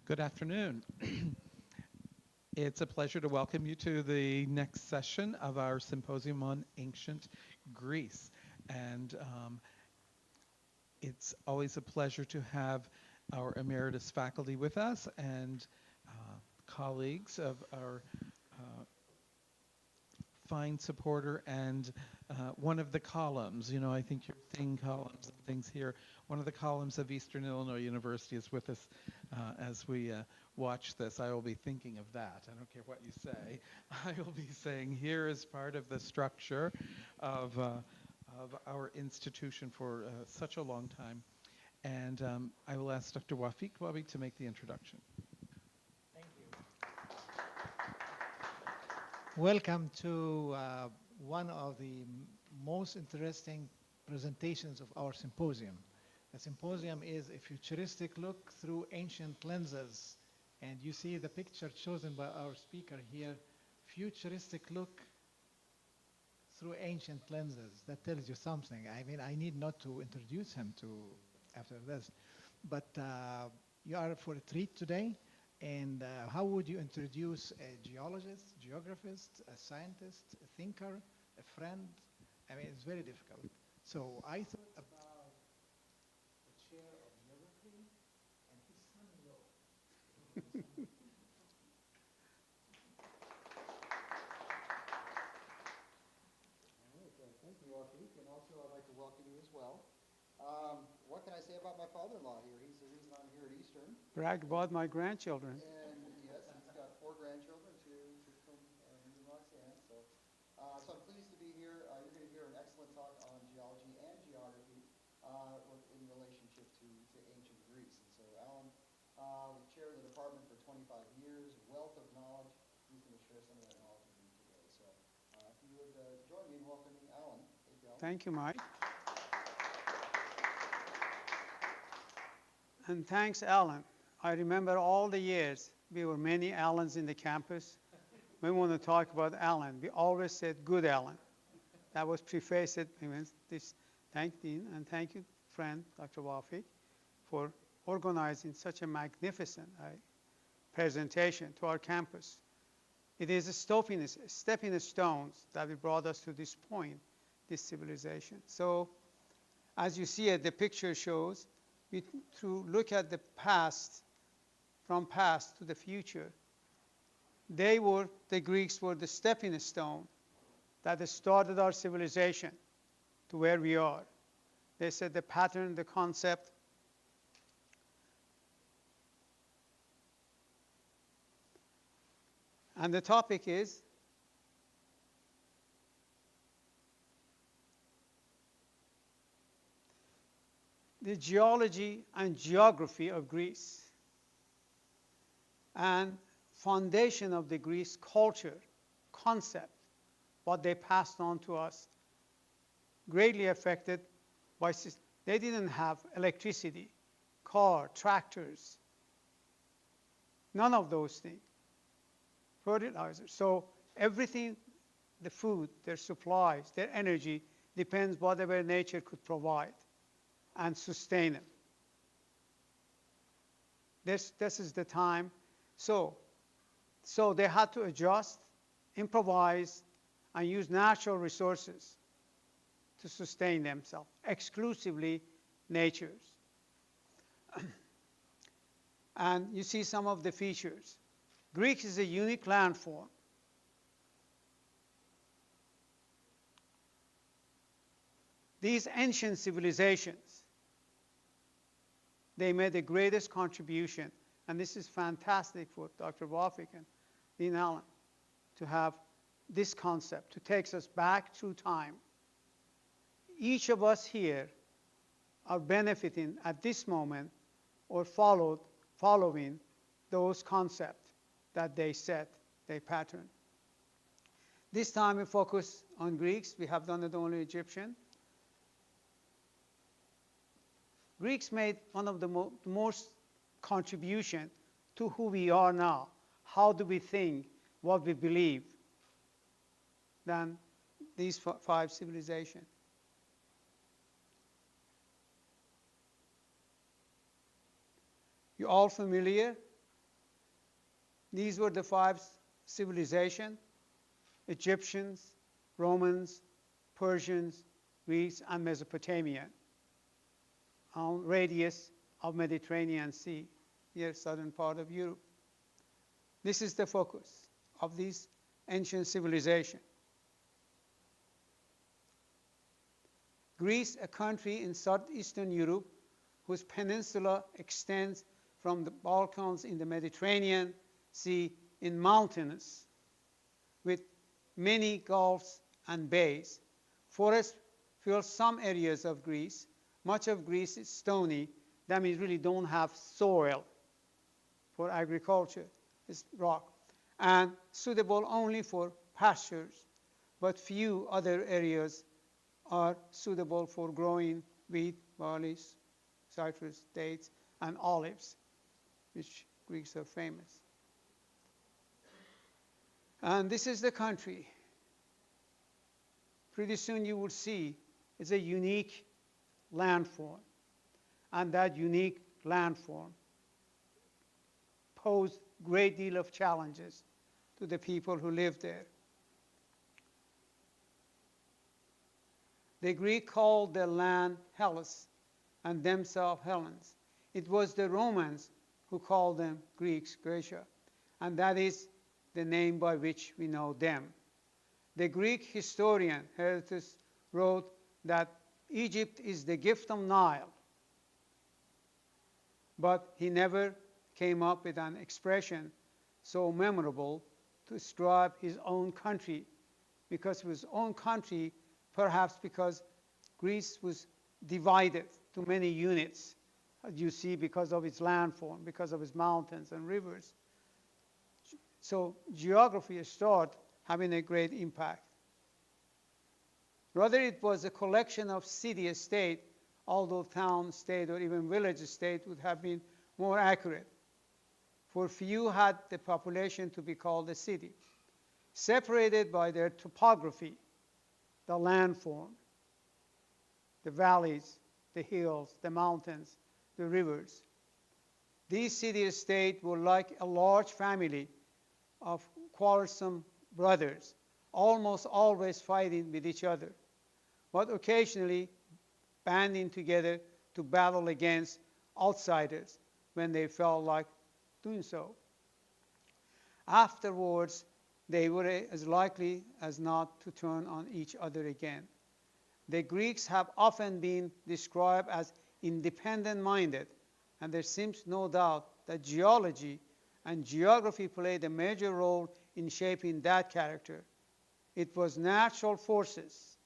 Good afternoon. It's a pleasure to welcome you to the next session of our symposium on ancient Greece. And it's always a pleasure to have our emeritus faculty with us and colleagues of our fine supporter and one of the columns. You know, I think you're seeing columns and things here. One of the columns of Eastern Illinois University is with us as we watch this. I will be thinking of that. I don't care what you say. I will be saying here is part of the structure of our institution for such a long time. And I will ask Dr. Wafik Wabi to make the introduction. Thank you. Welcome to one of the most interesting presentations of our symposium. The symposium is a futuristic look through ancient lenses. And you see the picture chosen by our speaker here, futuristic look through ancient lenses. That tells you something. I mean, I need not to introduce him after this. But you are for a treat today. And how would you introduce a geologist, geographist, a scientist, a thinker, a friend? I mean, it's very difficult. So I thought about the chair of geography and his son-in-law. Thank you, Wafik, and also I'd like to welcome you as well. What can I say about my father-in-law here? He's the reason I'm here at Eastern. Brag about my grandchildren. And yes, he's got 4 grandchildren, two from me and Roxanne. So I'm pleased to be here. You're going to hear an excellent talk on geology and geography in relationship to ancient Greece. And so Alan was chair of the department for 25 years, wealth of knowledge. He's going to share some of that knowledge with you today. So if you would join me in welcoming Alan. Thank you, Mike. And thanks, Alan. I remember all the years we were many Allens in the campus. When we want to talk about Alan, we always said good Alan. That was prefaced. Thank Dean and thank you, friend, Dr. Wafik, for organizing such a magnificent presentation to our campus. It is a stepping stones that brought us to this point, this civilization. So, as you see it, the picture shows, to look at the past, from past to the future, the Greeks were the stepping stone that started our civilization to where we are. They said the pattern, the concept. And the topic is the geology and geography of Greece and foundation of the Greece culture, concept, what they passed on to us, greatly affected by, they didn't have electricity, car, tractors, none of those things, fertilizers. So everything, the food, their supplies, their energy, depends whatever nature could provide and sustain it. This is the time. So they had to adjust, improvise, and use natural resources to sustain themselves, exclusively nature's. And you see some of the features. Greek is a unique landform. These ancient civilizations, they made the greatest contribution, and this is fantastic for Dr. Wafik and Dean Allen to have this concept, to take us back through time. Each of us here are benefiting at this moment or following those concepts that they set, they pattern. This time we focus on Greeks. We have done it only Egyptian. Greeks made one of the most contribution to who we are now. How do we think, what we believe, than these 5 civilizations. You're all familiar These were the five civilizations: Egyptians, Romans, Persians, Greeks, and Mesopotamia, on radius of Mediterranean Sea, here southern part of Europe. This is the focus of these ancient civilizations. Greece, a country in southeastern Europe whose peninsula extends from the Balkans in the Mediterranean Sea in mountains with many gulfs and bays. Forests fill some areas of Greece. Much of Greece is stony. That means really don't have soil for agriculture. It's rock. And suitable only for pastures. But few other areas are suitable for growing wheat, barley, citrus, dates, and olives, which Greeks are famous. And this is the country. Pretty soon you will see it's a unique landform. And that unique landform posed a great deal of challenges to the people who lived there. The Greek called the land Hellas and themselves Hellenes. It was the Romans who called them Greeks, Graecia, and that is the name by which we know them. The Greek historian Herodotus wrote that Egypt is the gift of Nile, but he never came up with an expression so memorable to describe his own country, because of his own country, perhaps because Greece was divided to many units, as you see, because of its landform, because of its mountains and rivers. So geography started having a great impact. Rather, it was a collection of city-state, although town, state, or even village state would have been more accurate. For few had the population to be called a city, separated by their topography, the landform, the valleys, the hills, the mountains, the rivers. These city-states were like a large family of quarrelsome brothers, almost always fighting with each other, but occasionally banding together to battle against outsiders when they felt like doing so. Afterwards, they were as likely as not to turn on each other again. The Greeks have often been described as independent-minded, and there seems no doubt that geology and geography played a major role in shaping that character. It was natural forces,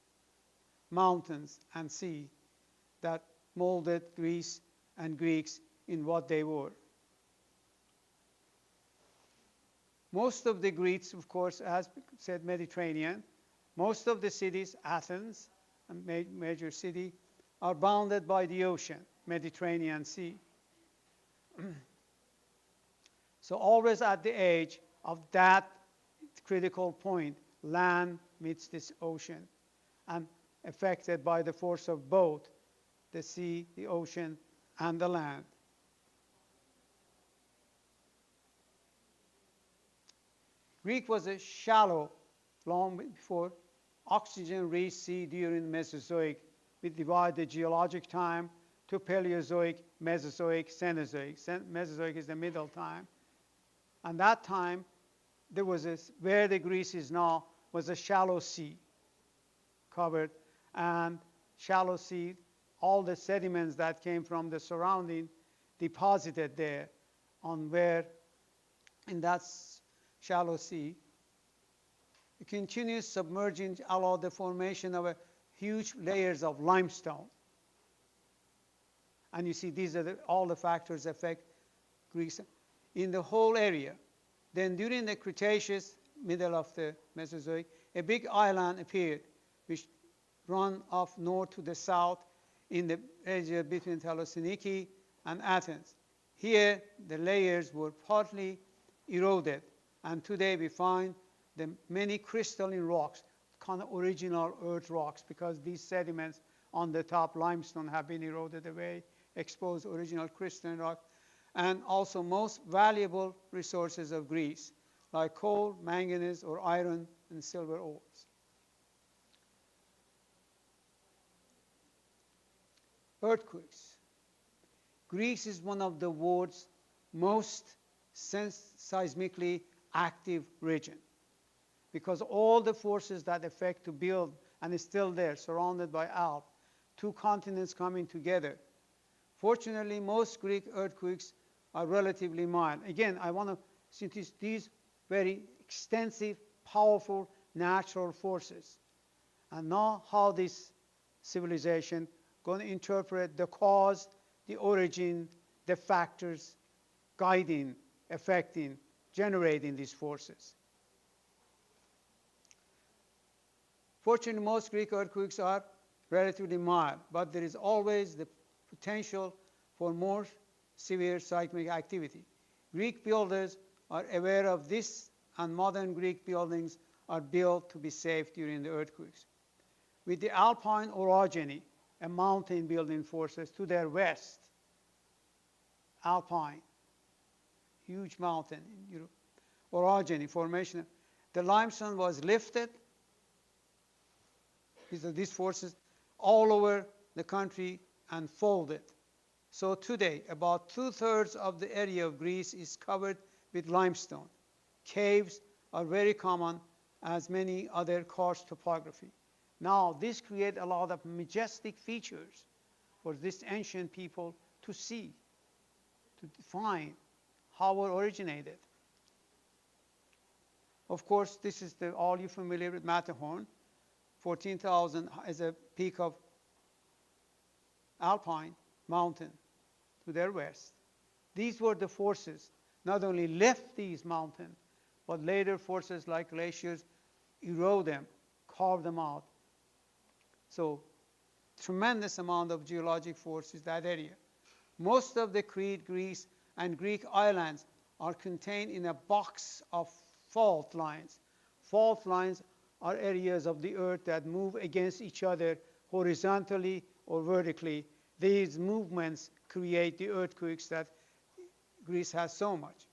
mountains and sea, that molded Greece and Greeks in what they were. Most of the Greeks, of course, as said, Mediterranean. Most of the cities, Athens, a major city, are bounded by the ocean, Mediterranean Sea. So always at the edge of that critical point, land meets this ocean, and affected by the force of both the sea, the ocean, and the land. Greek was a shallow, long before oxygen-rich sea during the Mesozoic. We divide the geologic time to Paleozoic, Mesozoic, Cenozoic. Mesozoic is the middle time. And that time, there was where the Greece is now was a shallow sea covered, and shallow sea, all the sediments that came from the surrounding deposited there on where in that shallow sea. The continuous submerging allowed the formation of huge layers of limestone. And you see, these are all the factors affect Greece in the whole area. Then during the Cretaceous, middle of the Mesozoic, a big island appeared, which ran off north to the south in the area between Thessaloniki and Athens. Here, the layers were partly eroded, and today we find the many crystalline rocks, kind of original earth rocks, because these sediments on the top, limestone, have been eroded away, exposed original crystalline rock. and also most valuable resources of Greece, like coal, manganese, or iron and silver ores. Earthquakes. Greece is one of the world's most seismically active region because all the forces that affect to build and is still there, surrounded by Alps, two continents coming together. Fortunately, most Greek earthquakes are relatively mild. Again, I want to synthesize these very extensive, powerful natural forces. And now how this civilization going to interpret the cause, the origin, the factors guiding, affecting, generating these forces. Fortunately, most Greek earthquakes are relatively mild, but there is always the potential for more severe seismic activity. Greek builders are aware of this, and modern Greek buildings are built to be safe during the earthquakes. With the Alpine orogeny, a mountain building forces to their west, Alpine, huge mountain in Europe, orogeny formation, the limestone was lifted. These forces all over the country and folded. So today, about 2/3 of the area of Greece is covered with limestone. Caves are very common, as many other karst topography. Now, this creates a lot of majestic features for this ancient people to see, to define how it originated. Of course, this is all you familiar with Matterhorn. 14,000 is a peak of Alpine mountain to their west. These were the forces not only lift these mountains, but later forces like glaciers erode them, carve them out. So tremendous amount of geologic forces that area. Most of the Crete, Greece, and Greek islands are contained in a box of fault lines. Fault lines are areas of the earth that move against each other horizontally or vertically. These movements create the earthquakes that Greece has so much.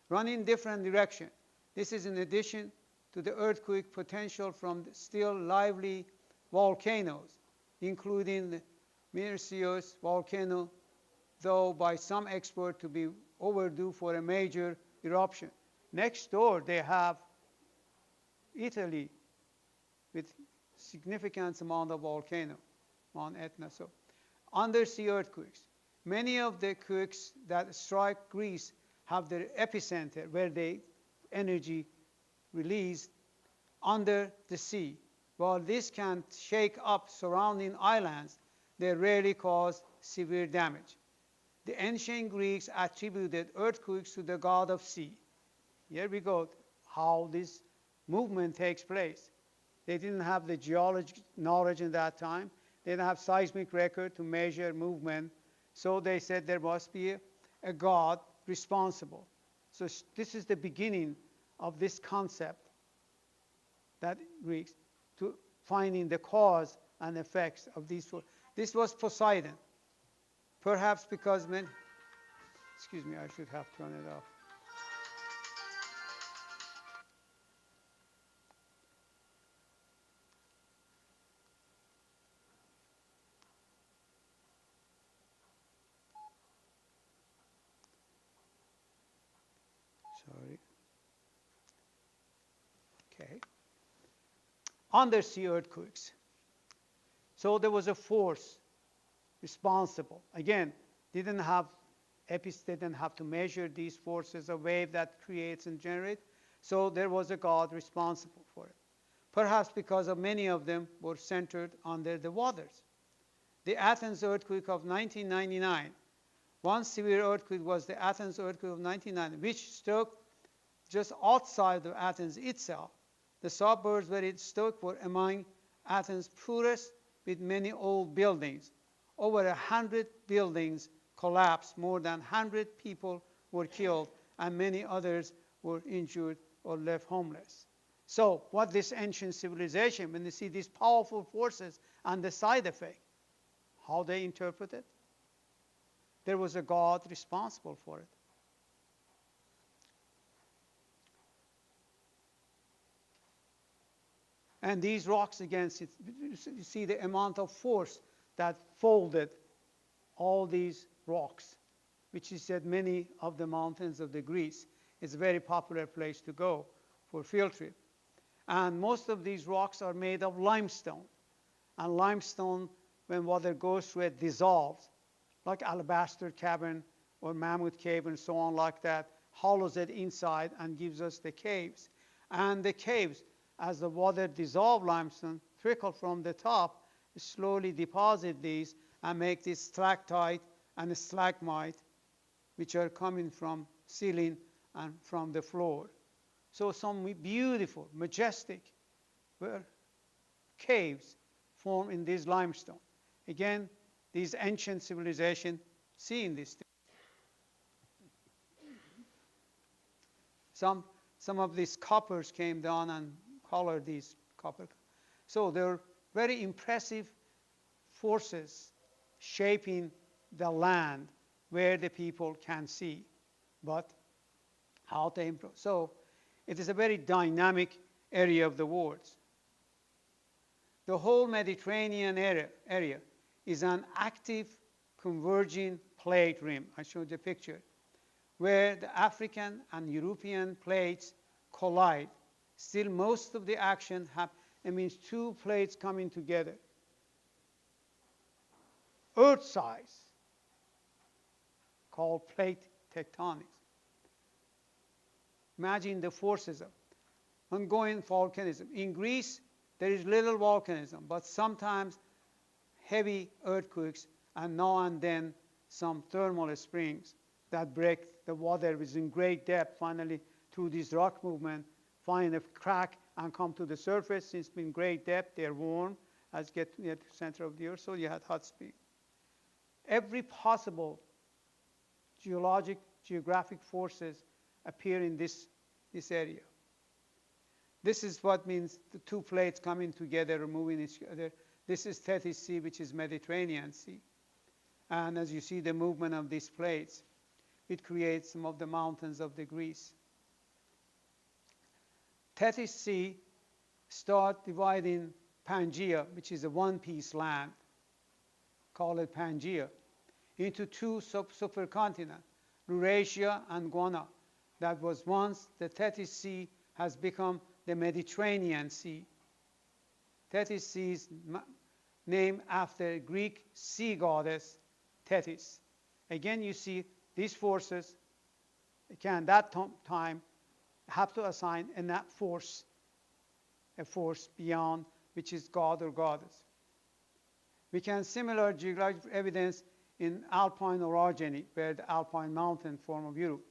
Run in different directions. This is in addition to the earthquake potential from still lively volcanoes, including the Myrsios volcano, though by some experts to be overdue for a major eruption. Next door, they have Italy with significant amount of volcano, Mount Etna. So, undersea earthquakes. Many of the quakes that strike Greece have their epicenter where the energy released under the sea. While this can shake up surrounding islands, they rarely cause severe damage. The ancient Greeks attributed earthquakes to the god of sea. Here we go, how this movement takes place. They didn't have the geologic knowledge in that time. They didn't have seismic record to measure movement. So they said there must be a god responsible. So this is the beginning of this concept that Greeks to finding the cause and effects of these. This was Poseidon. Perhaps because excuse me, I should have turned it off. Sorry. Okay. Undersea earthquakes. So there was a force responsible. Again, didn't have to measure these forces, a wave that creates and generates. So there was a god responsible for it. Perhaps because of many of them were centered under the waters. The Athens earthquake of 1999. One severe earthquake was the Athens earthquake of 1999, which struck just outside of Athens itself. The suburbs where it struck were among Athens' poorest, with many old buildings. Over 100 buildings collapsed, more than 100 people were killed, and many others were injured or left homeless. So what this ancient civilization, when they see these powerful forces and the side effect, how they interpret it? there was a God responsible for it. And these rocks, again, you see the amount of force that folded all these rocks, which is at many of the mountains of the Greece. It's a very popular place to go for field trip. And most of these rocks are made of limestone. And limestone, when water goes through it, dissolves, like Alabaster Cavern or Mammoth Cave and so on like that, hollows it inside and gives us the caves. And the caves, as the water dissolves limestone, trickle from the top, slowly deposit these and make this stalactite and stalagmite, which are coming from ceiling and from the floor. So some beautiful, majestic caves form in this limestone. Again, these ancient civilizations seeing this thing. Some of these coppers came down and colored these copper. So there are very impressive forces shaping the land where the people can see, but how to improve. So it is a very dynamic area of the world. The whole Mediterranean area is an active converging plate rim. I showed the picture, where the African and European plates collide. Still, most of the action it means two plates coming together. Earth size, called plate tectonics. Imagine the forces of ongoing volcanism. In Greece, there is little volcanism, but sometimes heavy earthquakes, and now and then some thermal springs that break the water within great depth. Finally, through this rock movement, find a crack and come to the surface. Since it's been great depth, they're warm as get near the center of the earth, so you had hot spring. Every possible geographic forces appear in this area. This is what means the two plates coming together, moving each other. This is Tethys Sea, which is Mediterranean Sea. And as you see the movement of these plates, it creates some of the mountains of the Greece. Tethys Sea start dividing Pangaea, which is a one-piece land, call it Pangaea, into two supercontinents, Eurasia and Gondwana. That was once the Tethys Sea has become the Mediterranean Sea. Tethys Sea is named after Greek sea goddess Tethys. Again, you see these forces can that time have to assign a force beyond, which is God or goddess. We can similar geological evidence in alpine orogeny, where the alpine mountain form of Europe,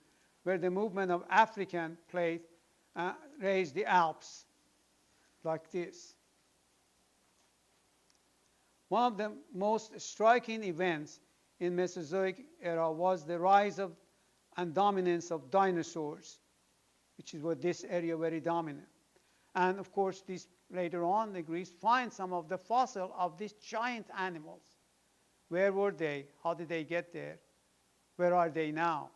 where the movement of African plate raised the Alps like this. One of the most striking events in Mesozoic era was the rise of and dominance of dinosaurs, which is what this area very dominant. And of course, this later on, the Greeks find some of the fossil of these giant animals. Where were they? How did they get there? Where are they now?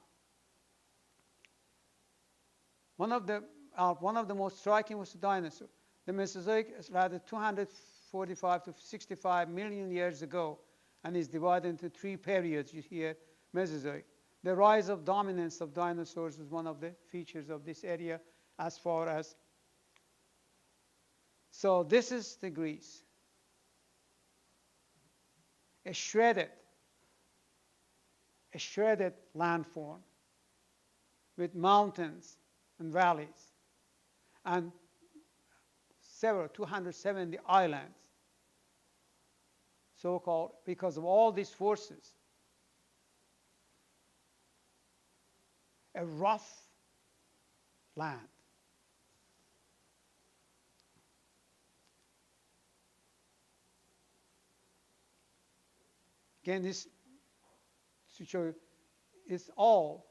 One of the most striking was the dinosaur. The Mesozoic is rather 245 to 65 million years ago, and is divided into three periods. You hear Mesozoic. The rise of dominance of dinosaurs was one of the features of this area as far as. So this is the Greece. A shredded landform with mountains and valleys and 270 islands, so-called, because of all these forces. A rough land. Again, this to show you, it's all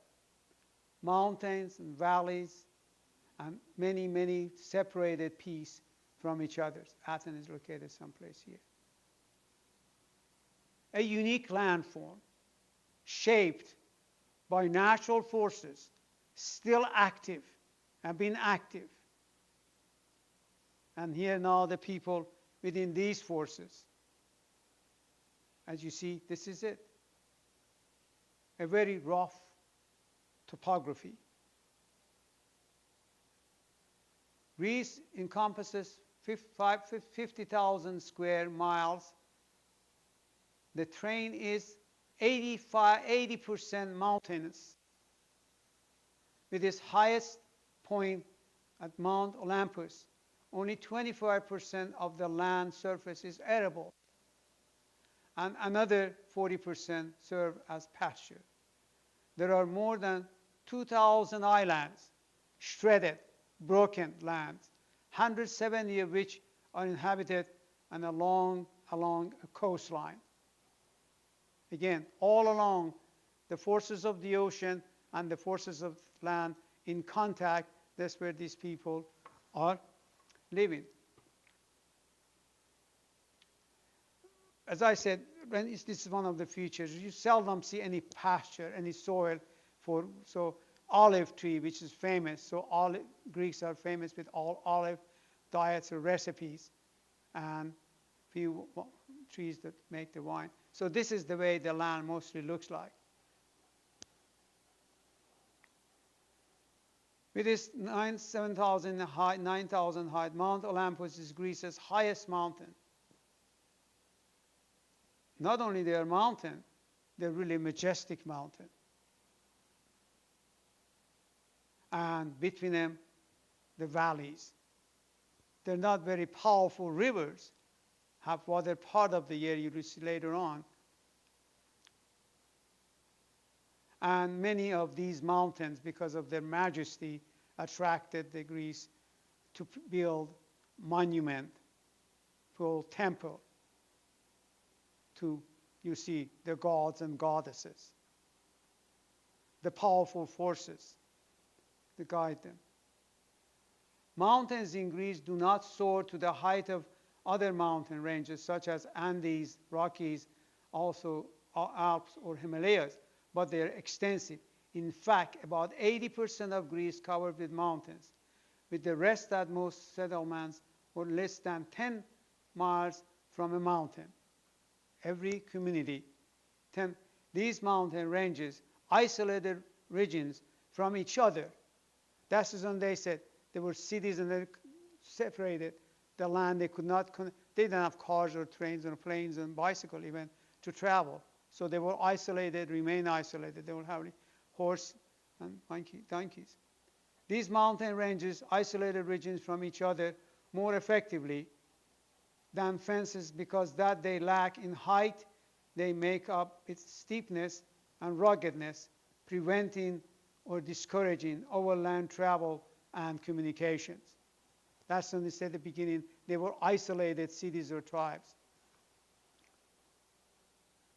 mountains and valleys and many, many separated pieces from each other. Athens is located someplace here. A unique landform shaped by natural forces, still active, have been active. And here now the people within these forces. As you see, this is it. A very rough topography. Greece encompasses 50,000 square miles. The terrain is 80% mountainous, with its highest point at Mount Olympus. Only 25% of the land surface is arable, and another 40% serve as pasture. There are more than 2,000 islands, shredded, broken lands, 170 of which are inhabited and along a coastline. Again, all along the forces of the ocean and the forces of land in contact, that's where these people are living. As I said, this is one of the features. You seldom see any pasture, any soil for olive tree, which is famous. So Greeks are famous with all olive diets or recipes, and few trees that make the wine. So this is the way the land mostly looks like. With its 9,000 height, Mount Olympus is Greece's highest mountain. Not only they are mountain, they're really majestic mountain. And between them, the valleys. They're not very powerful rivers, have water part of the year, you will see later on. And many of these mountains, because of their majesty, attracted the Greeks to build monument, build temple to, you see, the gods and goddesses, the powerful forces that guide them. Mountains in Greece do not soar to the height of other mountain ranges such as Andes, Rockies, also Alps or Himalayas, but they are extensive. In fact, about 80% of Greece covered with mountains, with the rest at most settlements were less than 10 miles from a mountain. Every community, these mountain ranges isolated regions from each other. That's when they said there were cities and they separated the land. They could not, they didn't have cars or trains or planes and bicycle even to travel. So they were isolated, remain isolated. They were having horse and donkeys. These mountain ranges isolated regions from each other more effectively than fences because that they lack in height, they make up its steepness and ruggedness, preventing or discouraging overland travel and communications. That's when they said at the beginning, they were isolated cities or tribes.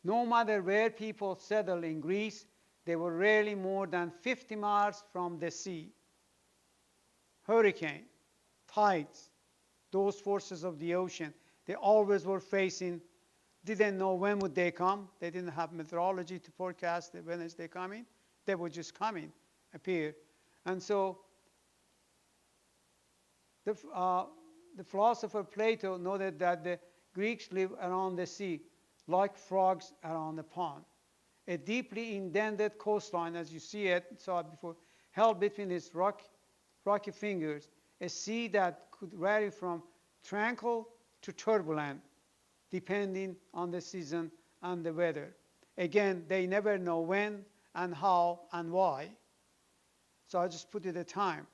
No matter where people settled in Greece, they were rarely more than 50 miles from the sea. Hurricane, tides, those forces of the ocean, they always were facing, didn't know when would they come. They didn't have meteorology to forecast when is they coming. They were just coming, appear. And so the philosopher Plato noted that the Greeks live around the sea like frogs around a pond. A deeply indented coastline, as you saw it before, held between its rocky fingers, a sea that could vary from tranquil to turbulent, depending on the season and the weather. Again, they never know when and how and why. So I just put it at time.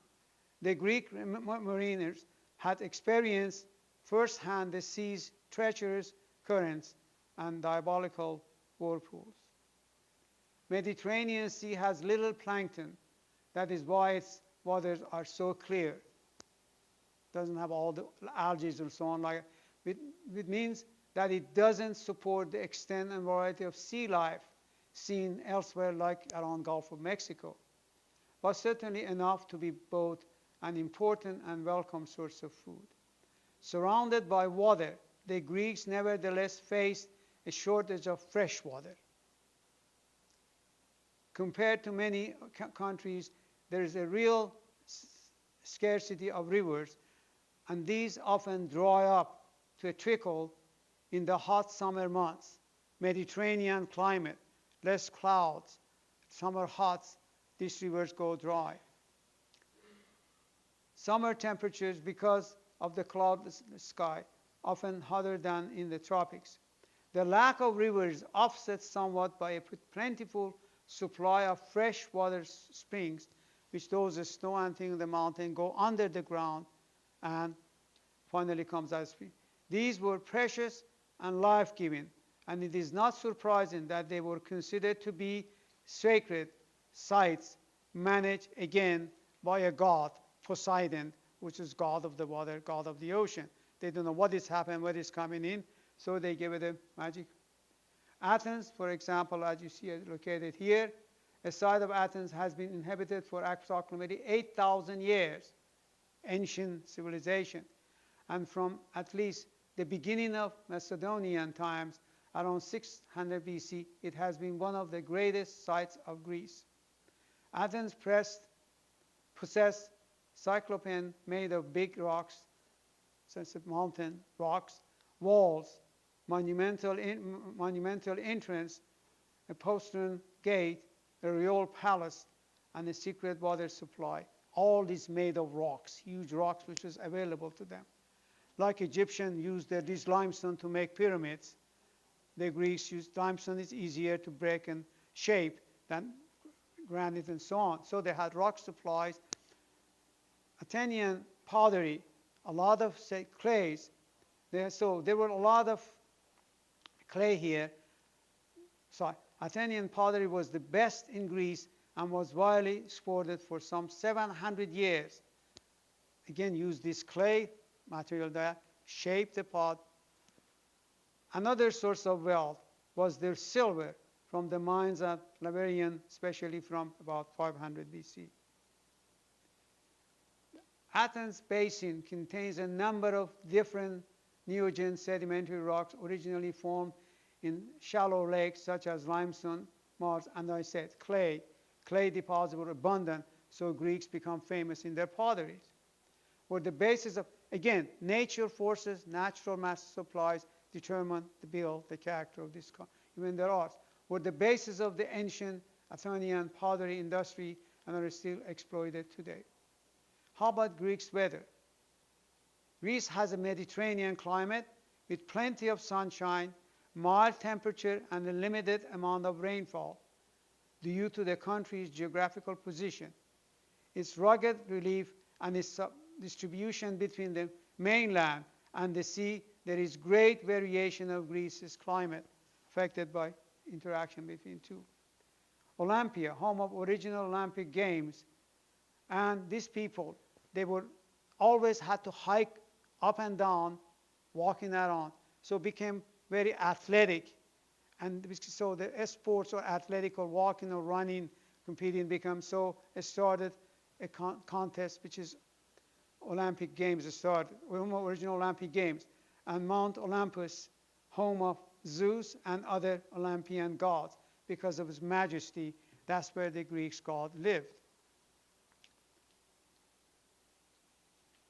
The Greek mariners had experienced firsthand the sea's treacherous currents and diabolical whirlpools. Mediterranean Sea has little plankton. That is why its waters are so clear. It doesn't have all the algae and so on. It means that it doesn't support the extent and variety of sea life seen elsewhere, like around Gulf of Mexico, but certainly enough to be both an important and welcome source of food. Surrounded by water, the Greeks nevertheless faced a shortage of fresh water. Compared to many countries, there is a real scarcity of rivers, and these often dry up to a trickle in the hot summer months. Mediterranean climate, less clouds, summer hot, these rivers go dry. Summer temperatures, because of the cloudless sky, often hotter than in the tropics. The lack of rivers offsets somewhat by a plentiful supply of fresh water springs, which those snow and things in the mountain go under the ground and finally comes as spring. These were precious and life-giving, and it is not surprising that they were considered to be sacred sites managed again by a god, Poseidon, which is god of the water, god of the ocean. They don't know what is happening, what is coming in, so they give it a magic. Athens, for example, as you see located here, a site of Athens has been inhabited for approximately 8,000 years, ancient civilization. And from at least the beginning of Macedonian times, around 600 BC, it has been one of the greatest sites of Greece. Athens possessed cyclopean made of big rocks, such as mountain rocks, walls, monumental entrance, a postern gate, a royal palace, and a secret water supply. All this made of rocks, huge rocks which was available to them. Like Egyptians used this limestone to make pyramids, the Greeks used limestone. It's easier to break and shape than granite and so on. So they had rock supplies. Athenian pottery, a lot of clays. So there were a lot of clay here. So Athenian pottery was the best in Greece and was widely exported for some 700 years. Again, used this clay material there, shaped the pot. Another source of wealth was their silver from the mines at Laverion, especially from about 500 BC. Athens basin contains a number of different neogen sedimentary rocks originally formed in shallow lakes such as limestone, marsh, and I said clay. Clay deposits were abundant, so Greeks become famous in their potteries. Were the basis of, again, nature forces, natural mass supplies determine the build, the character of this, even their arts. Were the basis of the ancient Athenian pottery industry and are still exploited today. How about Greece's weather? Greece has a Mediterranean climate with plenty of sunshine, mild temperature, and a limited amount of rainfall due to the country's geographical position. Its rugged relief and its distribution between the mainland and the sea, there is great variation of Greece's climate affected by interaction between two. Olympia, home of original Olympic Games, and these people, they were always had to hike up and down, walking around, so became very athletic. And so the sports or athletic or walking or running, competing become so, it started a contest which is Olympic Games started, original Olympic Games. And Mount Olympus, home of Zeus and other Olympian gods, because of his majesty, that's where the Greek god lived.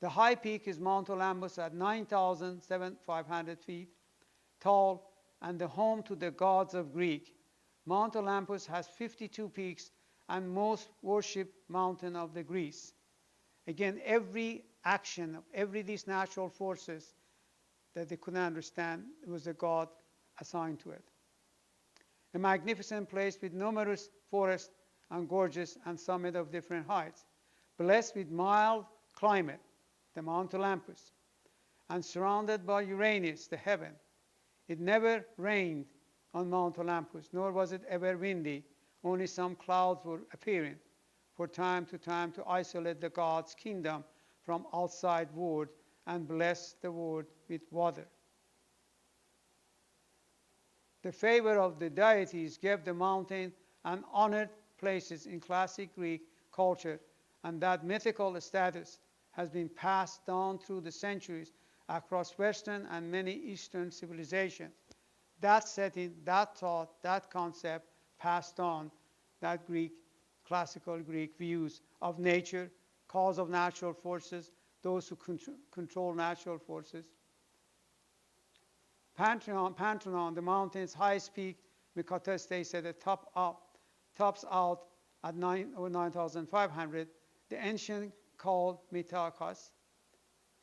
The high peak is Mount Olympus at 9,500 feet tall and the home to the gods of Greek. Mount Olympus has 52 peaks and most worshipped mountain of the Greece. Again, every action of every these natural forces that they couldn't understand, it was a god assigned to it. A magnificent place with numerous forests and gorges and summit of different heights, blessed with mild climate, the Mount Olympus, and surrounded by Uranus, the heaven. It never rained on Mount Olympus, nor was it ever windy. Only some clouds were appearing for time to isolate the god's kingdom from outside world and bless the world with water. The favor of the deities gave the mountain an honored places in classic Greek culture, and that mythical status has been passed down through the centuries across Western and many Eastern civilizations. That setting, that thought, that concept passed on that classical Greek views of nature, cause of natural forces, those who control natural forces. Pantheon, the mountain's highest peak, Mykoteste said it tops out at 9,500. The ancient called Mitakos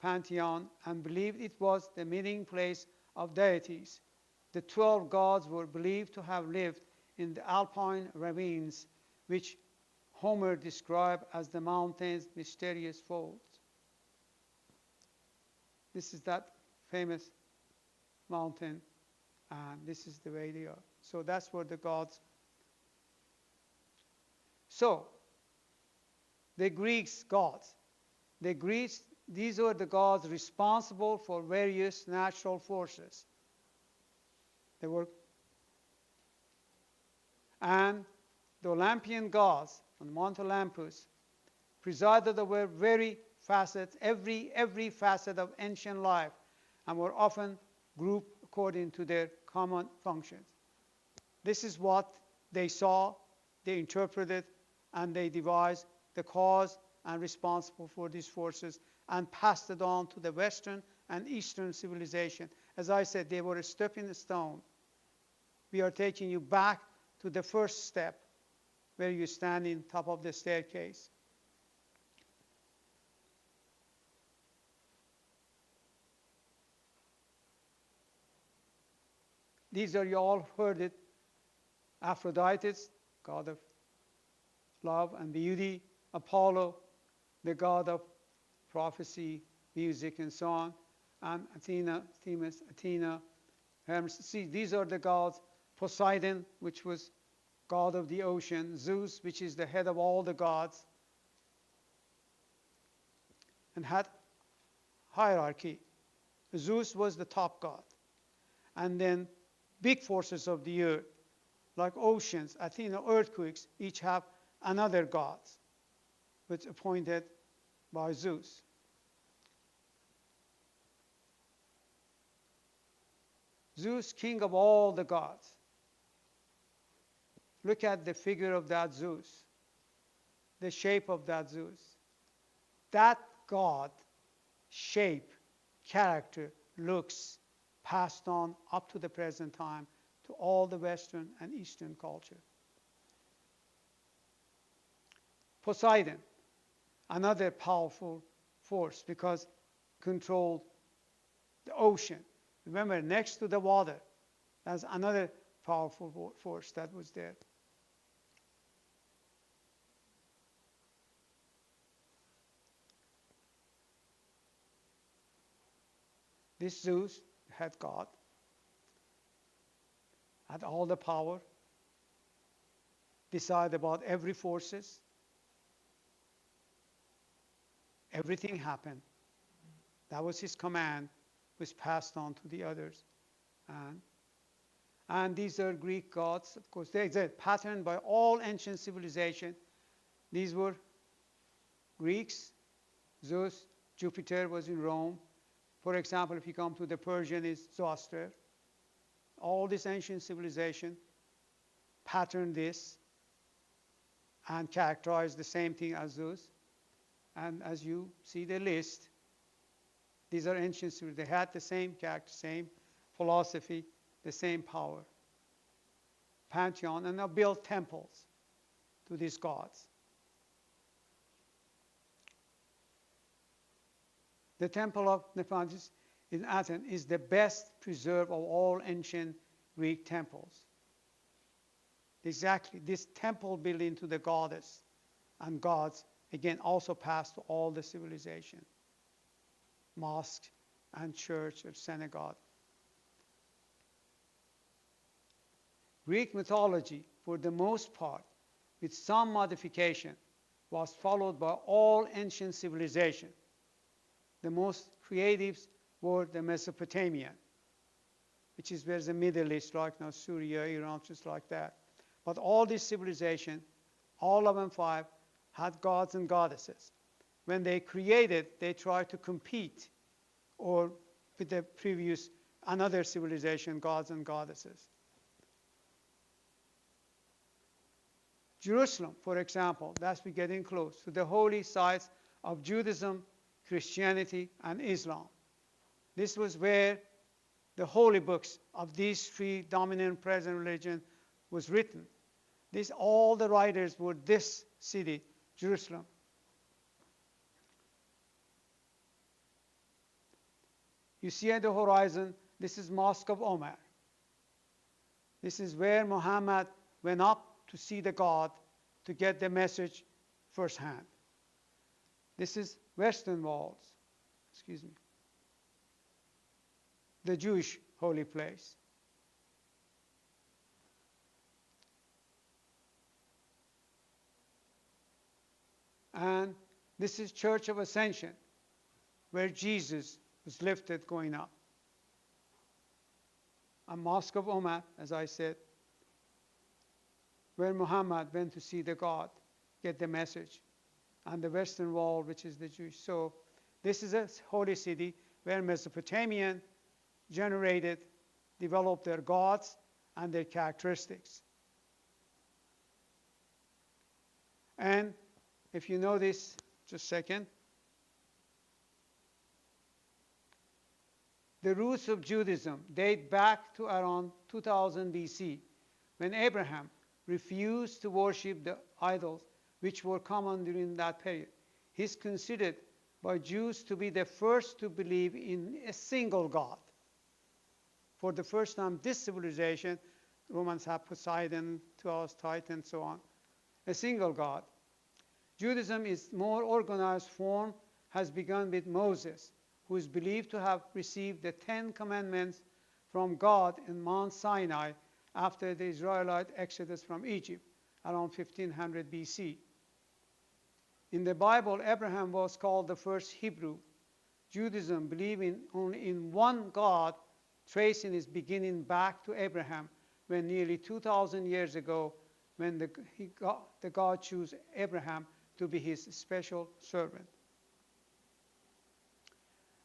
Pantheon and believed it was the meeting place of deities. The 12 gods were believed to have lived in the Alpine ravines, which Homer described as the mountain's mysterious folds. This is that famous mountain, and this is the way they are. So that's where the gods. So the Greeks' gods. The Greeks, these were the gods responsible for various natural forces. They were, and the Olympian gods on Mount Olympus presided over every facet of ancient life, and were often grouped according to their common functions. This is what they saw, they interpreted, and they devised the cause and responsible for these forces and passed it on to the Western and Eastern civilization. As I said, they were a stepping stone. We are taking you back to the first step where you stand in top of the staircase. These are, you all heard it, Aphrodite, god of love and beauty, Apollo, the god of prophecy, music, and so on, and Athena, Themis, Athena, Hermes. See, these are the gods. Poseidon, which was god of the ocean, Zeus, which is the head of all the gods, and had hierarchy. Zeus was the top god. And then big forces of the earth, like oceans, Athena, earthquakes, each have another god, which appointed by Zeus. Zeus, king of all the gods. Look at the figure of that Zeus, the shape of that Zeus. That god, shape, character, looks passed on up to the present time to all the Western and Eastern culture. Poseidon, another powerful force because controlled the ocean. Remember, next to the water, that's another powerful force that was there. This Zeus, head god, had all the power, decide about every forces. Everything happened. That was his command, was passed on to the others. And these are Greek gods. Of course, they are patterned by all ancient civilization. These were Greeks. Zeus, Jupiter was in Rome. For example, if you come to the Persian, is Zoroaster. All this ancient civilization patterned this and characterized the same thing as Zeus. And as you see the list, these are ancient civilizations. They had the same character, same philosophy, the same power. Pantheon, and now built temples to these gods. The temple of Nephantis in Athens is the best preserved of all ancient Greek temples. Exactly, this temple building to the goddess and gods, again, also passed to all the civilization. Mosque and church or synagogue. Greek mythology, for the most part, with some modification, was followed by all ancient civilization. The most creatives were the Mesopotamian, which is where the Middle East, like now Syria, Iran, just like that. But all these civilizations, all of them five, had gods and goddesses. When they created, they tried to compete or with the previous, another civilization, gods and goddesses. Jerusalem, for example, that's we're getting close to the holy sites of Judaism, Christianity, and Islam. This was where the holy books of these three dominant present religions was written. All the writers were this city, Jerusalem. You see at the horizon, this is Mosque of Omar. This is where Muhammad went up to see the God, to get the message firsthand. This is Western Walls, excuse me, the Jewish holy place. And this is Church of Ascension, where Jesus was lifted going up. And Mosque of Omar, as I said, where Muhammad went to see the God, get the message. And the Western Wall, which is the Jewish. So this is a holy city where Mesopotamian generated, developed their gods and their characteristics. And if you know this, just a second, the roots of Judaism date back to around 2000 BC, when Abraham refused to worship the idols which were common during that period. He's considered by Jews to be the first to believe in a single God. For the first time, this civilization, Romans have Poseidon, Taurus, Titan, and so on, a single God. Judaism is more organized form has begun with Moses, who is believed to have received the 10 commandments from God in Mount Sinai after the Israelite exodus from Egypt around 1500 BC. In the Bible, Abraham was called the first Hebrew. Judaism believing only in one God, tracing its beginning back to Abraham, when nearly 2,000 years ago, when the God chose Abraham to be his special servant.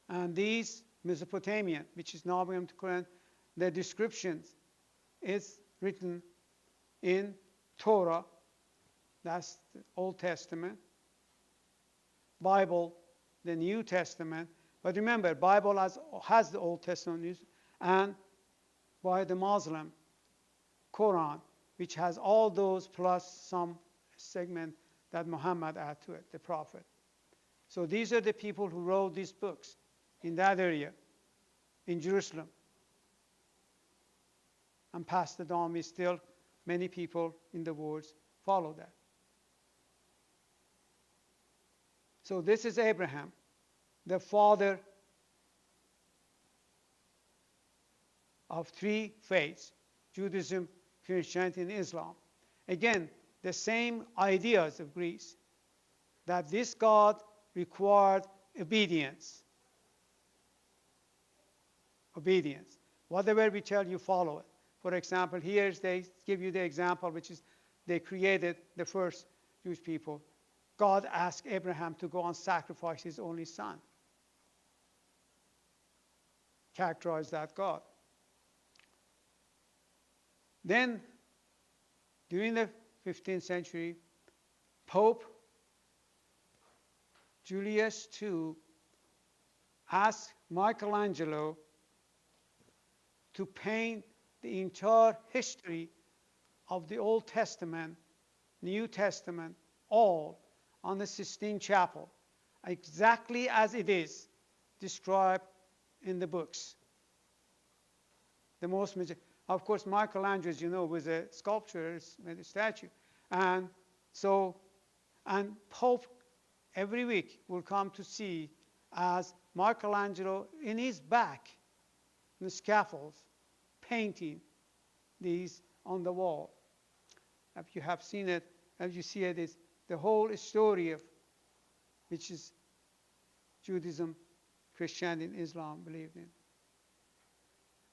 And these Mesopotamian, which is now going to Quran, the descriptions is written in Torah, that's the Old Testament, Bible, the New Testament. But remember, Bible has the Old Testament, and by the Muslim, Quran, which has all those plus some segment that Muhammad added to it, the Prophet. So these are the people who wrote these books in that area, in Jerusalem, and passed it on. We still, many people in the world follow that. So this is Abraham, the father of three faiths, Judaism, Christianity, and Islam. Again, the same ideas of Greece, that this God required obedience. Obedience. Whatever we tell you, follow it. For example, here they give you the example, which is they created the first Jewish people. God asked Abraham to go and sacrifice his only son. Characterize that God. Then, during the 15th century, Pope Julius II asked Michelangelo to paint the entire history of the Old Testament, New Testament, all on the Sistine Chapel, exactly as it is described in the books. Of course, Michelangelo, as you know, was a sculptor, made a statue. And Pope every week will come to see as Michelangelo in his back, in the scaffolds, painting these on the wall. If you have seen it, as you see it, is the whole story of which is Judaism, Christianity, and Islam believed in.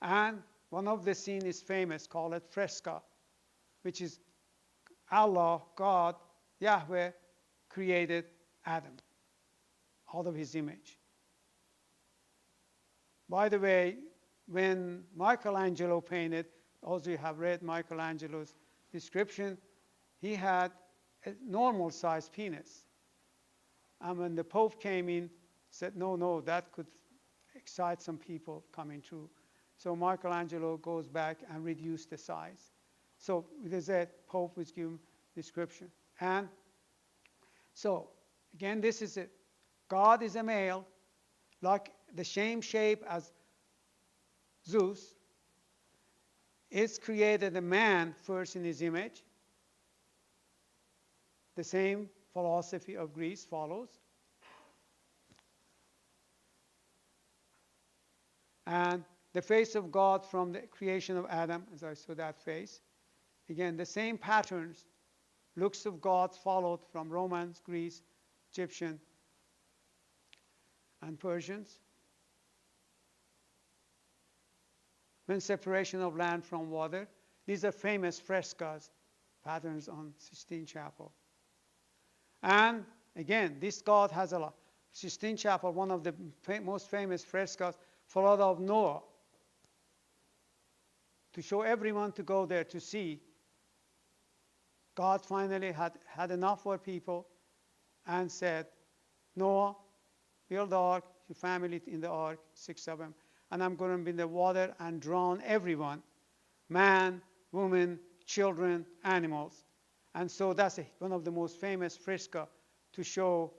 And one of the scenes is famous, called it fresca, which is Allah, God, Yahweh, created Adam out of his image. By the way, when Michelangelo painted, also you have read Michelangelo's description, he had a normal sized penis. And when the Pope came in, said, no, no, that could excite some people coming through. So Michelangelo goes back and reduced the size. So there's that Pope was given description. And so, again, this is it. God is a male, like the same shape as Zeus. Is created a man first in his image. The same philosophy of Greece follows. And the face of God from the creation of Adam, as I saw that face. Again, the same patterns, looks of God followed from Romans, Greece, Egyptian, and Persians. When separation of land from water. These are famous frescoes, patterns on Sistine Chapel. And again, this God has a lot. Sistine Chapel, one of the most famous frescoes, flood of Noah. To show everyone to go there to see. God finally had enough for people and said, Noah, build the ark, your family in the ark, 6 of them, and I'm going to be in the water and drown everyone, man, woman, children, animals. And so that's one of the most famous frescoes to show,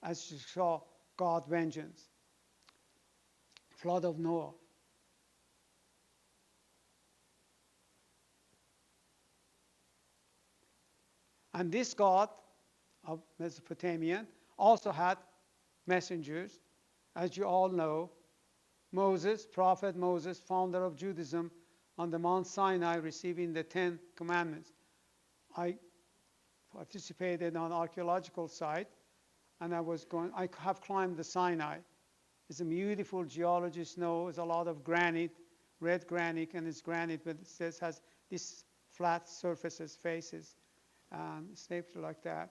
as you saw, God's vengeance. Flood of Noah. And this God of Mesopotamia also had messengers, as you all know. Moses, Prophet Moses, founder of Judaism, on the Mount Sinai receiving the 10 Commandments. I participated on archaeological site, and I have climbed the Sinai. It's a beautiful geology snow. It's a lot of granite, red granite, and it's granite, but it has these flat surfaces, faces, and shaped like that.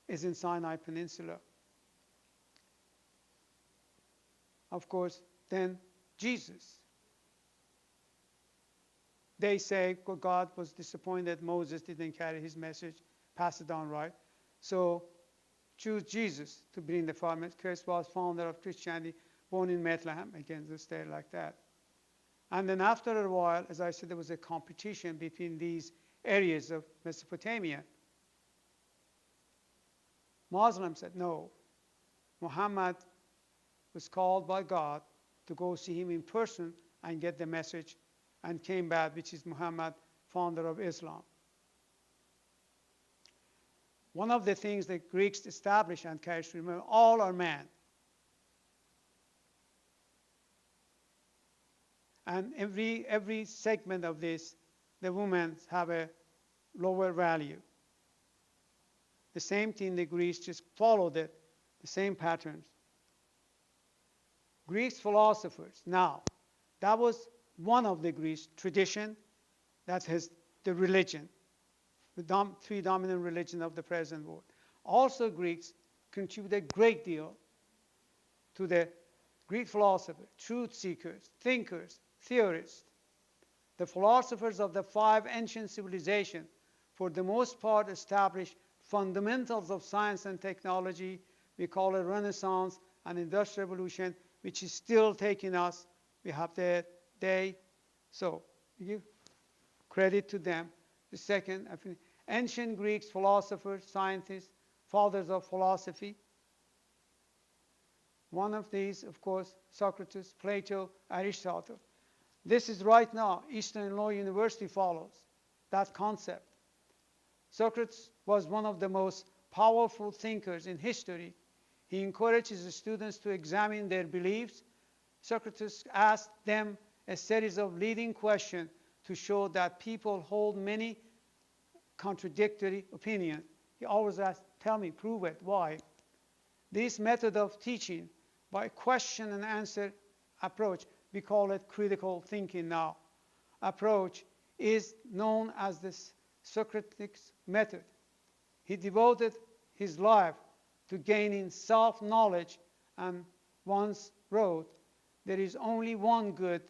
Is in Sinai Peninsula. Of course, then Jesus. They say God was disappointed Moses didn't carry his message, pass it on right. So choose Jesus to bring the farmers. Christ was founder of Christianity, born in Bethlehem. Again, just stay like that. And then after a while, as I said, there was a competition between these areas of Mesopotamia. Muslims said, no, Muhammad was called by God to go see him in person and get the message, and came back, which is Muhammad, founder of Islam. One of the things the Greeks established, and carried, remember, all are man. And every segment of this, the women have a lower value. The same thing the Greeks just followed it, the same patterns. Greek philosophers. Now, that was one of the Greek tradition that has the religion, the three dominant religions of the present world. Also, Greeks contributed a great deal to the Greek philosophers, truth seekers, thinkers, theorists. The philosophers of the 5 ancient civilizations, for the most part, established fundamentals of science and technology. We call it Renaissance and Industrial Revolution, which is still taking us. We have the day. So, we give credit to them. The second, ancient Greeks, philosophers, scientists, fathers of philosophy. One of these, of course, Socrates, Plato, Aristotle. This is right now, Eastern Law University follows that concept. Socrates was one of the most powerful thinkers in history. He encouraged his students to examine their beliefs. Socrates asked them a series of leading questions to show that people hold many contradictory opinions. He always asked, tell me, prove it, why? This method of teaching by question and answer approach, we call it critical thinking now, approach, is known as the Socratic method. He devoted his life to gaining self-knowledge and once wrote, there is only one good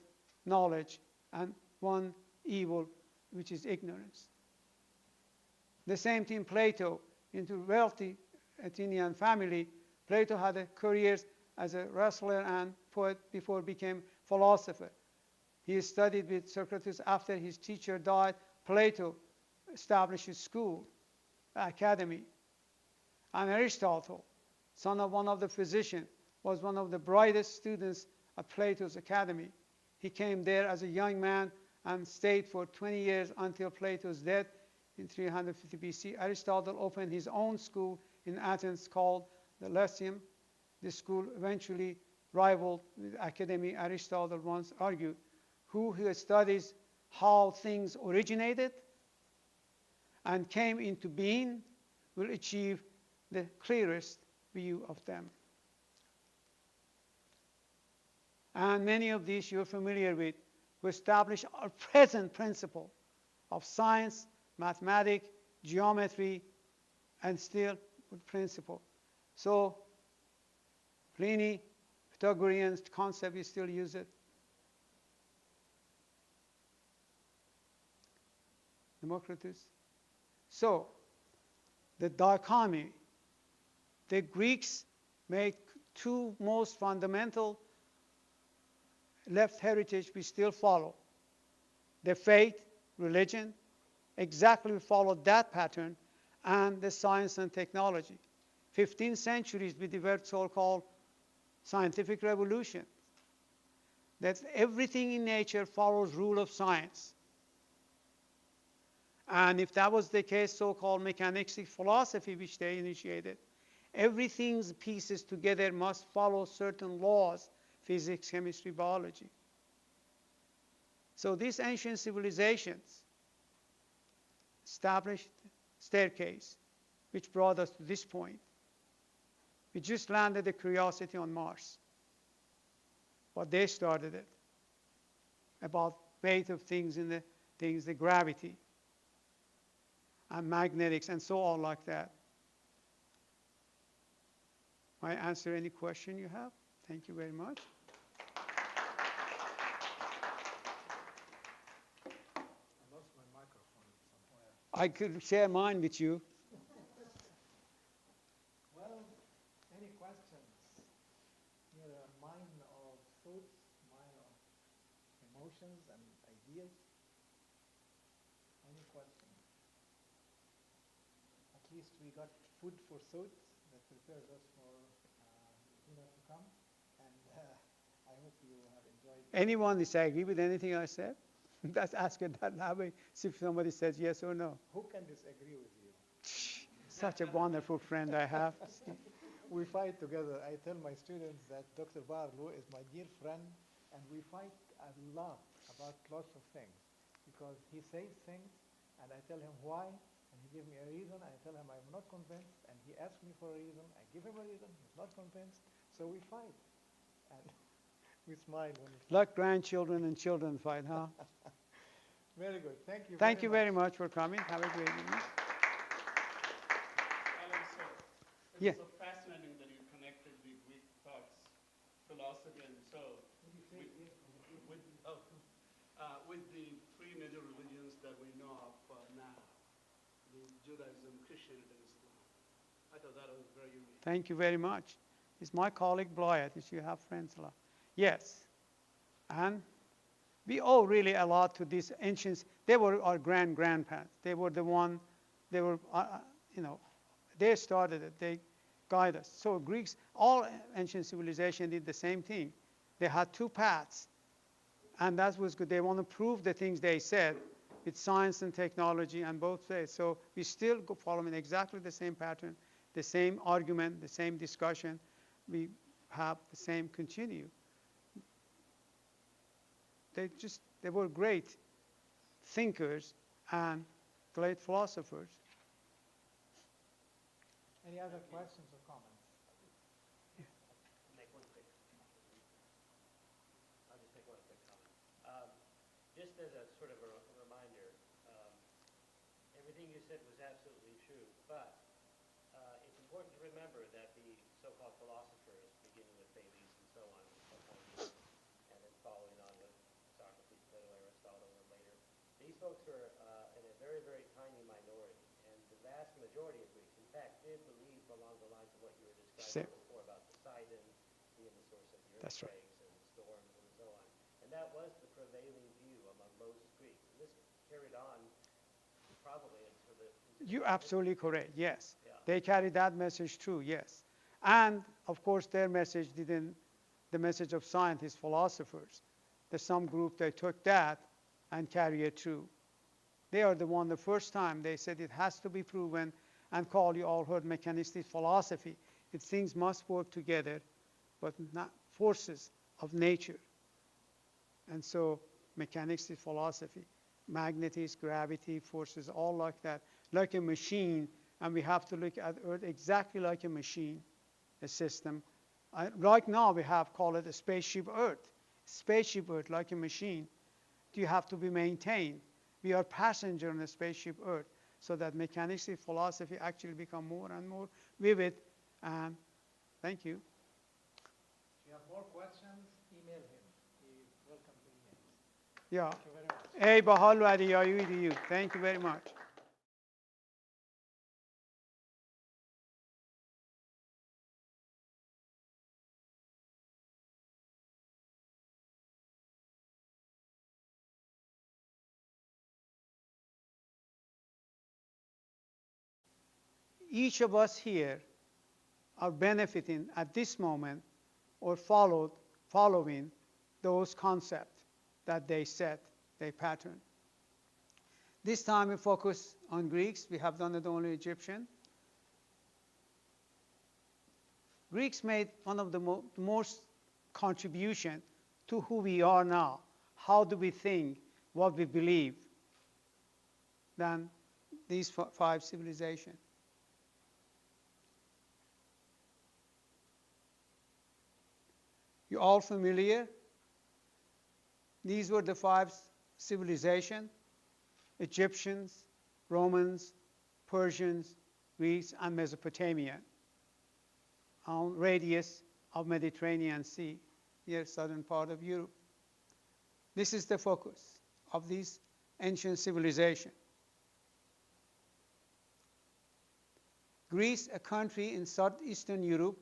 knowledge and one evil, which is ignorance. The same thing Plato, into wealthy Athenian family. Plato had a career as a wrestler and poet before became philosopher. He studied with Socrates. After his teacher died, Plato established a school, academy. And Aristotle, son of one of the physicians, was one of the brightest students at Plato's academy. He came there as a young man and stayed for 20 years until Plato's death in 350 BC. Aristotle opened his own school in Athens called the Lyceum. This school eventually rivaled with academy. Aristotle once argued, who studies how things originated and came into being will achieve the clearest view of them. And many of these you're familiar with, who establish our present principle of science, mathematics, geometry, and still with principle. So Pliny, Pythagorean concept, we still use it. Democritus. So the dichotomy, the Greeks made two most fundamental left heritage we still follow. The faith, religion, exactly followed that pattern, and the science and technology. 15 centuries we developed so-called scientific revolution. That everything in nature follows rule of science. And if that was the case, so-called mechanistic philosophy, which they initiated, everything's pieces together must follow certain laws, physics, chemistry, biology. So these ancient civilizations established staircase, which brought us to this point. We just landed the Curiosity on Mars. But they started it. About weight of things in the gravity and magnetics and so on like that. May I answer any question you have? Thank you very much. I lost my microphone somewhere. I could share mine with you. Well, any questions? You're a mine of thoughts, mine of emotions and ideas. Any questions? At least we got food for thought that prepares us for dinner to come. And I hope you have enjoyed it. Anyone disagree with anything I said? Let's ask it that way, see if somebody says yes or no. Who can disagree with you? Such a wonderful friend I have. We fight together. I tell my students that Dr. Baharlou is my dear friend, and we fight a lot about lots of things. Because he says things, and I tell him why, and he gives me a reason. I tell him I'm not convinced, and he asks me for a reason. I give him a reason. He's not convinced, so we fight. And we smile when we fight. Like grandchildren and children fight, huh? Very good. Thank you. Thank you very much for coming. Have a great evening. Alan, so it's Yeah. so fascinating that you connected the Greek thoughts, philosophy, and so with the three major religions that we know of now, the Judaism, Christianity, and Islam. I thought that was very unique. Thank you very much. It's my colleague Blythe, if you have friends a lot. Yes. And we owe really a lot to these ancients. They were our grandparents. They were the one, they were, they started it. They guided us. So Greeks, all ancient civilization did the same thing. They had two paths. And that was good. They want to prove the things they said with science and technology and both ways. So we still go following exactly the same pattern, the same argument, the same discussion. We have the same continue. They were great thinkers and great philosophers. Any other questions or comments? Make one quick. I'll just make one quick comment. Just as a sort of a reminder, everything you said was absolutely true, but it's important to remember that the so-called philosophers, beginning with Thales and so on, and then following on with Socrates, Plato, Aristotle, and later, these folks were in a very, very tiny minority, and the majority of Greeks, in fact, did believe along the lines of what you were Same. describing before about Poseidon being the source of the That's right. earthquakes and storms and so on. And that was the prevailing view among most Greeks. And this carried on probably into You're the absolutely correct, yes. Yeah. They carried that message through, yes. And of course, their message didn't, the message of scientists, philosophers, there's some group that took that and carry it through. They are the one, the first time they said it has to be proven and call, you all heard mechanistic philosophy. It things must work together, but not forces of nature. And so mechanistic philosophy, magnetism, gravity, forces, all like that, like a machine, and we have to look at Earth exactly like a machine, a system. Right now we have called it a spaceship Earth. Spaceship Earth, like a machine, you have to be maintained. We are passenger on a spaceship Earth, so that mechanistic philosophy actually become more and more vivid. And thank you. If you have more questions, email him. He's welcome to email. Yeah. Thank you very much. Hey, Baharlou Adi, to you. Thank you very much. Each of us here are benefiting at this moment or following those concepts that they set, they pattern. This time we focus on Greeks. We have done it only Egyptian. Greeks made one of the most contribution to who we are now. How do we think, what we believe, than these five civilizations. You all familiar? These were the five civilizations: Egyptians, Romans, Persians, Greeks, and Mesopotamia, on radius of Mediterranean Sea, here southern part of Europe. This is the focus of these ancient civilizations. Greece, a country in southeastern Europe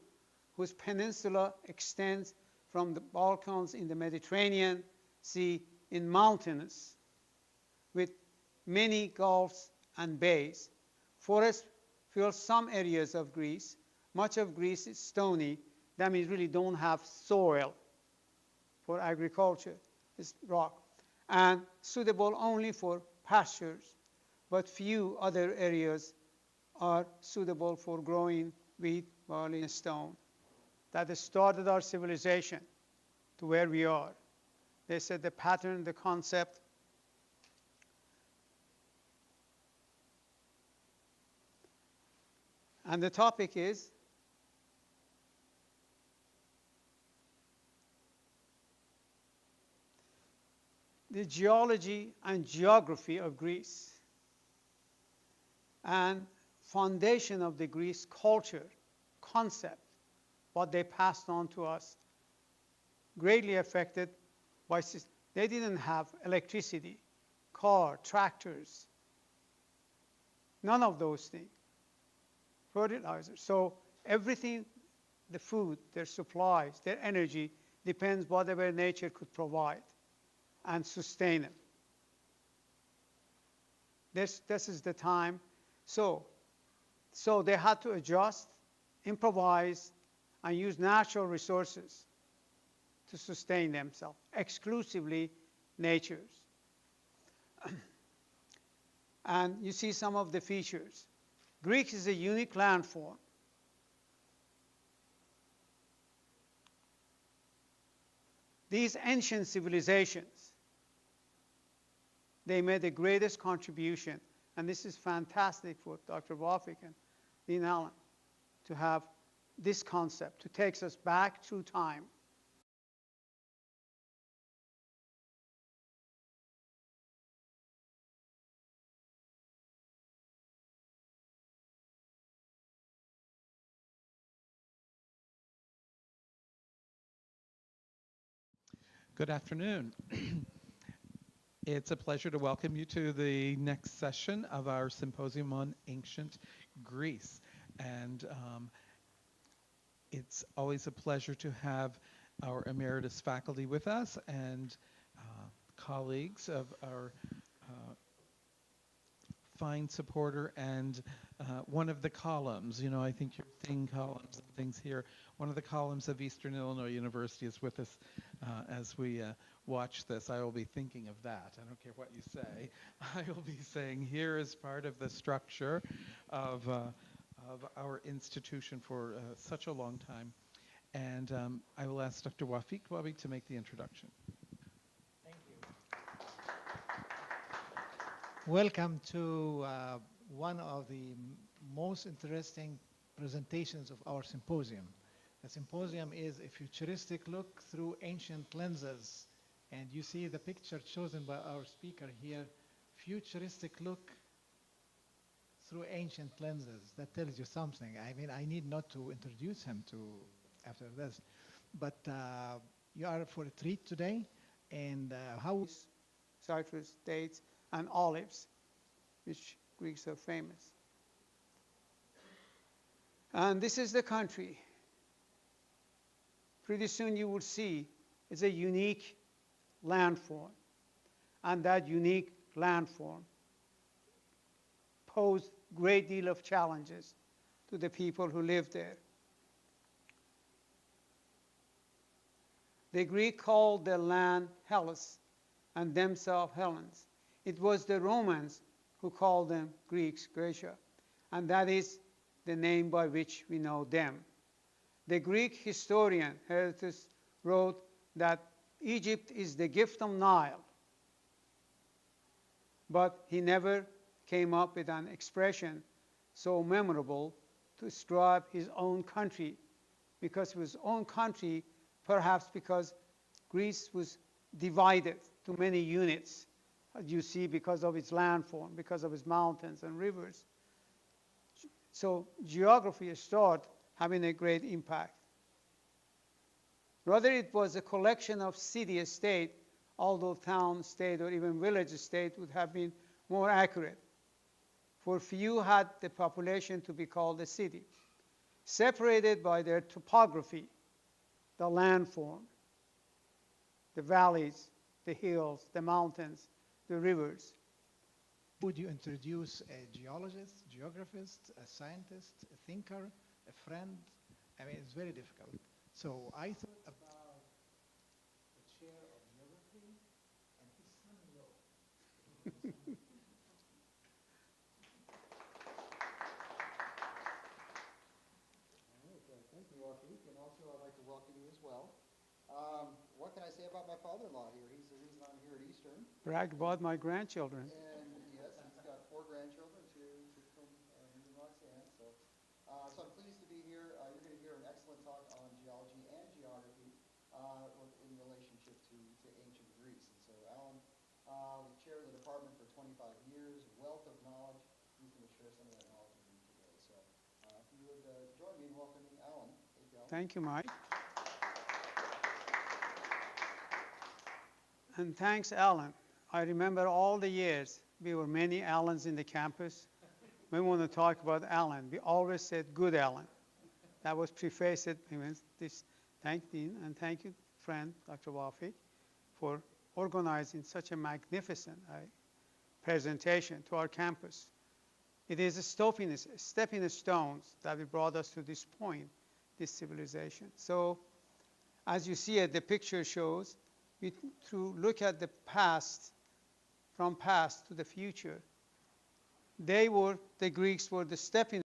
whose peninsula extends from the Balkans in the Mediterranean Sea in mountains with many gulfs and bays. Forests fill some areas of Greece. Much of Greece is stony. That means really don't have soil for agriculture. It's rock. And suitable only for pastures, but few other areas are suitable for growing wheat, barley, and stone. That started our civilization to where we are. They said the pattern, the concept. And the topic is the geology and geography of Greece and foundation of the Greece culture, concept, what they passed on to us, greatly affected by, they didn't have electricity, car, tractors, none of those things, fertilizer. So everything, the food, their supplies, their energy, depends whatever nature could provide and sustain it. This is the time. So they had to adjust, improvise, and use natural resources to sustain themselves, exclusively nature's. And you see some of the features. Greek is a unique landform. These ancient civilizations, they made the greatest contribution, and this is fantastic for Dr. Wafik and Dean Allen to have this concept, to take us back through time. Good afternoon. It's a pleasure to welcome you to the next session of our Symposium on Ancient Greece. And it's always a pleasure to have our emeritus faculty with us and colleagues of our fine supporter and one of the columns, I think you're seeing columns and things here. One of the columns of Eastern Illinois University is with us as we watch this. I will be thinking of that. I don't care what you say. I will be saying here is part of the structure of our institution for such a long time. And I will ask Dr. Wafiq Wabi to make the introduction. Thank you. Welcome to one of the most interesting presentations of our symposium. The symposium is a futuristic look through ancient lenses. And you see the picture chosen by our speaker here, futuristic look through ancient lenses. That tells you something. I mean, I need not to introduce him after this. But you are for a treat today. And how... Citrus, dates, and olives, which Greeks are famous. And this is the country. Pretty soon you will see it's a unique landform. And that unique landform posed a great deal of challenges to the people who lived there. The Greek called the land Hellas and themselves Hellenes. It was the Romans who called them Greeks, Graecia, and that is the name by which we know them. The Greek historian Herodotus wrote that Egypt is the gift of Nile, but he never came up with an expression so memorable to describe his own country, because it was his own country, perhaps because Greece was divided to many units, as you see, because of its landform, because of its mountains and rivers. So geography started having a great impact. Rather, it was a collection of city-state, although town, state, or even village-state would have been more accurate. For few had the population to be called a city, separated by their topography, the landform, the valleys, the hills, the mountains, the rivers. Would you introduce a geologist, geographist, a scientist, a thinker, a friend? I mean, it's very difficult. So I thought about the chair of geography and his son-in-law. Thank you, Wafiq, and also I'd like to welcome you as well. What can I say about my father-in-law here? He's the reason I'm here at Eastern. Brag about my grandchildren. And yes, he's got 4 grandchildren, two from him and Roxanne. So I'm pleased to be here. You're going to hear an excellent talk on geology and geography in relationship to ancient Greece. And so Alan was chair of the department for 25 years, wealth of knowledge. He's going to share some of that knowledge with you today. So if you would join me in welcoming Alan. Thank you, Alan. Thank you, Mike. And thanks, Alan. I remember all the years we were many Allens in the campus. When we want to talk about Alan, we always said good Alan. That was prefaced. Thank Dean and thank you, friend, Dr. Wafiq, for organizing such a magnificent presentation to our campus. It is a stepping stones that will brought us to this point, this civilization. So, as you see it, the picture shows, to look at the past, from past to the future, the Greeks were the stepping